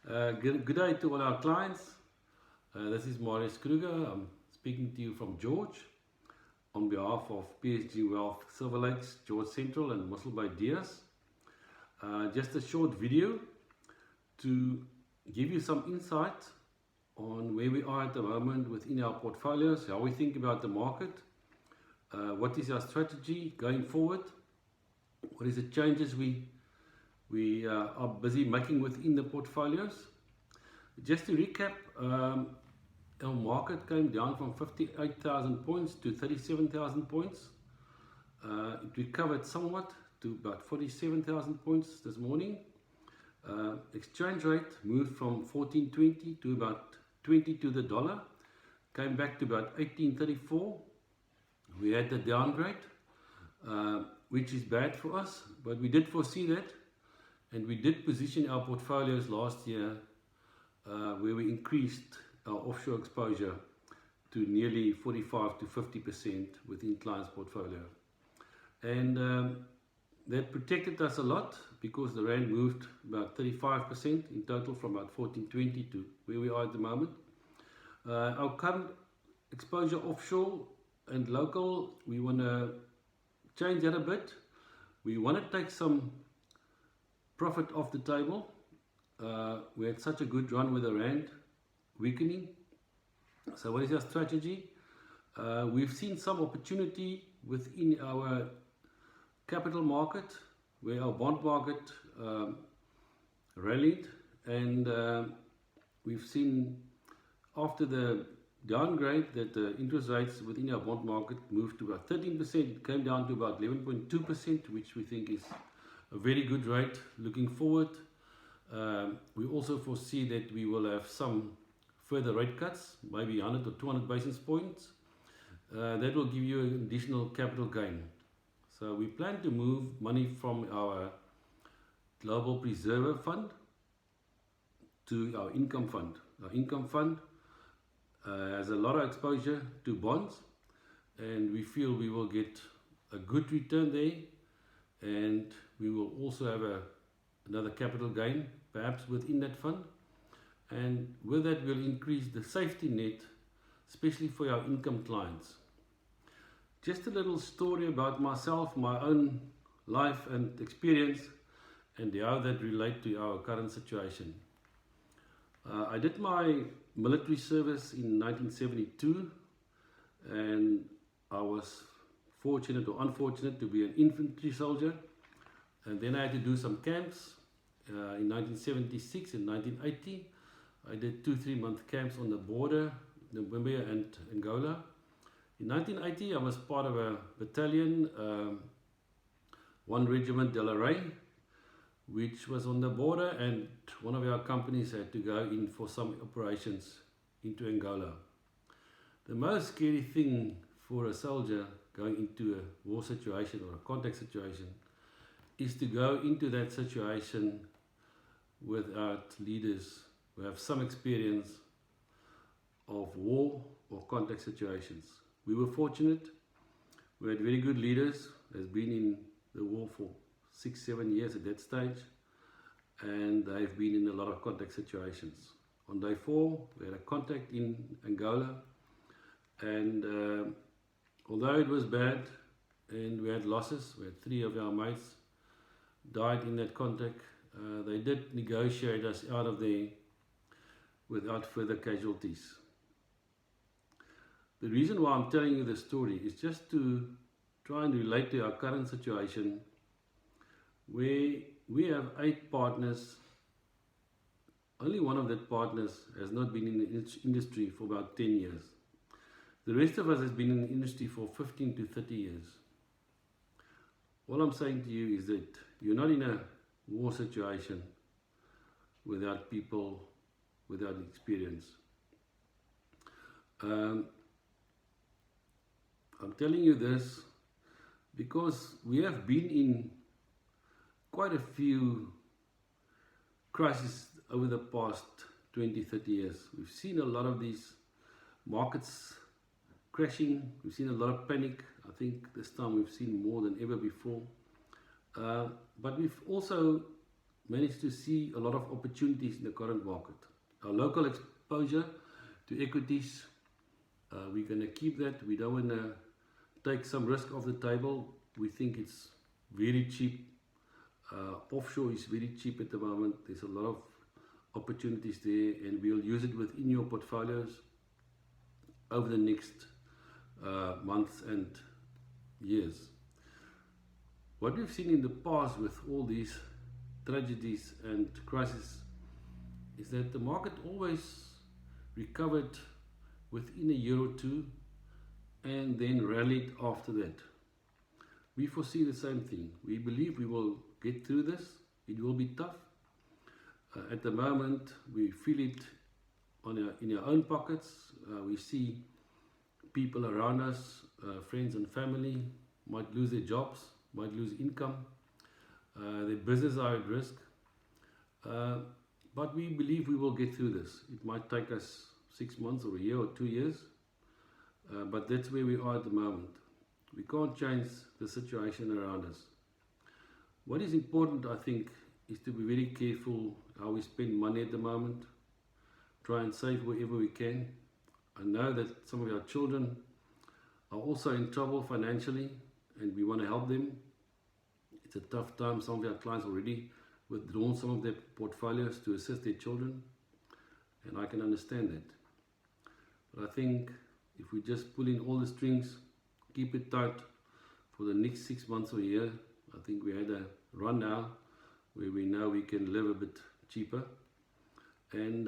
Good day to all our clients. This is Marius Kruger. I'm speaking to you from George on behalf of PSG Wealth Silver Lakes, George Central and Mossel Bay Diaz. Just a short video to give you some insight on where we are at the moment within our portfolios, how we think about the market, what is our strategy going forward, what is the changes we are busy making within the portfolios. Just to recap, our market came down from 58,000 points to 37,000 points. It recovered somewhat to about 47,000 points this morning. Exchange rate moved from 14.20 to about 20 to the dollar, came back to about 18.34. We had the downgrade, which is bad for us, but we did foresee that. And we did position our portfolios last year where we increased our offshore exposure to nearly 45 to 50% within clients' portfolio. And that protected us a lot because the rand moved about 35% in total from about 14.20 to where we are at the moment. Our current exposure offshore and local, we want to change that a bit. We want to take some profit off the table. We had such a good run with the rand weakening. So what is our strategy? We've seen some opportunity within our capital market where our bond market rallied, and we've seen after the downgrade that the interest rates within our bond market moved to about 13%. It came down to about 11.2%, which we think is a very good rate looking forward. We also foresee that we will have some further rate cuts, maybe 100 or 200 basis points. That will give you an additional capital gain. So we plan to move money from our Global Preserver Fund to our income fund. Our income fund has a lot of exposure to bonds, and we feel we will get a good return there, and we will also have another capital gain perhaps within that fund, and with that we'll increase the safety net, especially for our income clients. Just a little story about myself, my own life and experience, and how that relate to our current situation. I did my military service in 1972, and I was fortunate or unfortunate to be an infantry soldier, and then I had to do some camps in 1976 and 1980. I did 2-3 month camps on the border, Namibia and Angola. In 1980 I was part of a battalion, 1 Regiment de la Rey, which was on the border, and one of our companies had to go in for some operations into Angola. The most scary thing for a soldier going into a war situation or a contact situation is to go into that situation without leaders who have some experience of war or contact situations. We were fortunate. We had very good leaders, has been in the war for 6-7 years at that stage, and they've been in a lot of contact situations. On day 4 we had a contact in Angola, and although it was bad and we had losses, we had 3 of our mates died in that contact, they did negotiate us out of there without further casualties. The reason why I'm telling you this story is just to try and relate to our current situation, where we have 8 partners. Only one of that partners has not been in the industry for about 10 years. The rest of us has been in the industry for 15 to 30 years. All I'm saying to you is that you're not in a war situation without people, without experience. I'm telling you this because we have been in quite a few crises over the past 20-30 years. We've seen a lot of these markets crashing. We've seen a lot of panic. I think this time we've seen more than ever before. But we've also managed to see a lot of opportunities in the current market. Our local exposure to equities, we're going to keep that. We don't want to take some risk off the table. We think it's very cheap. Offshore is very cheap at the moment. There's a lot of opportunities there, and we'll use it within your portfolios over the next months and years. What we've seen in the past with all these tragedies and crises is that the market always recovered within a year or two and then rallied after that. We foresee the same thing. We believe we will get through this. It will be tough. At the moment, we feel it in our own pockets. We see people around us, friends and family, might lose their jobs, might lose income. Their business are at risk. But we believe we will get through this. It might take us 6 months or a year or 2 years. But that's where we are at the moment. We can't change the situation around us. What is important, I think, is to be very careful how we spend money at the moment. Try and save wherever we can. I know that some of our children are also in trouble financially, and we want to help them. It's a tough time. Some of our clients already withdrawn some of their portfolios to assist their children, and I can understand that. But I think if we just pull in all the strings, keep it tight for the next 6 months or a year, I think we had a run now where we know we can live a bit cheaper, and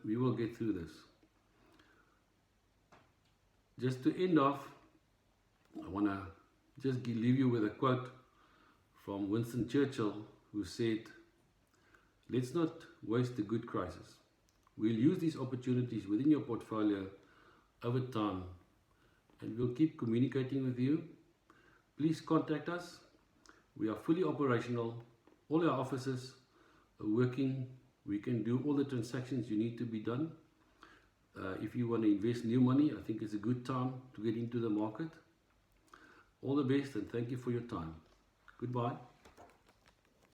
we will get through this. Just to end off, I want to just leave you with a quote from Winston Churchill, who said, "Let's not waste a good crisis. We'll use these opportunities within your portfolio over time, and we'll keep communicating with you. Please contact us. We are fully operational. All our offices are working. We can do all the transactions you need to be done. If you want to invest new money, I think it's a good time to get into the market. All the best, and thank you for your time. Goodbye."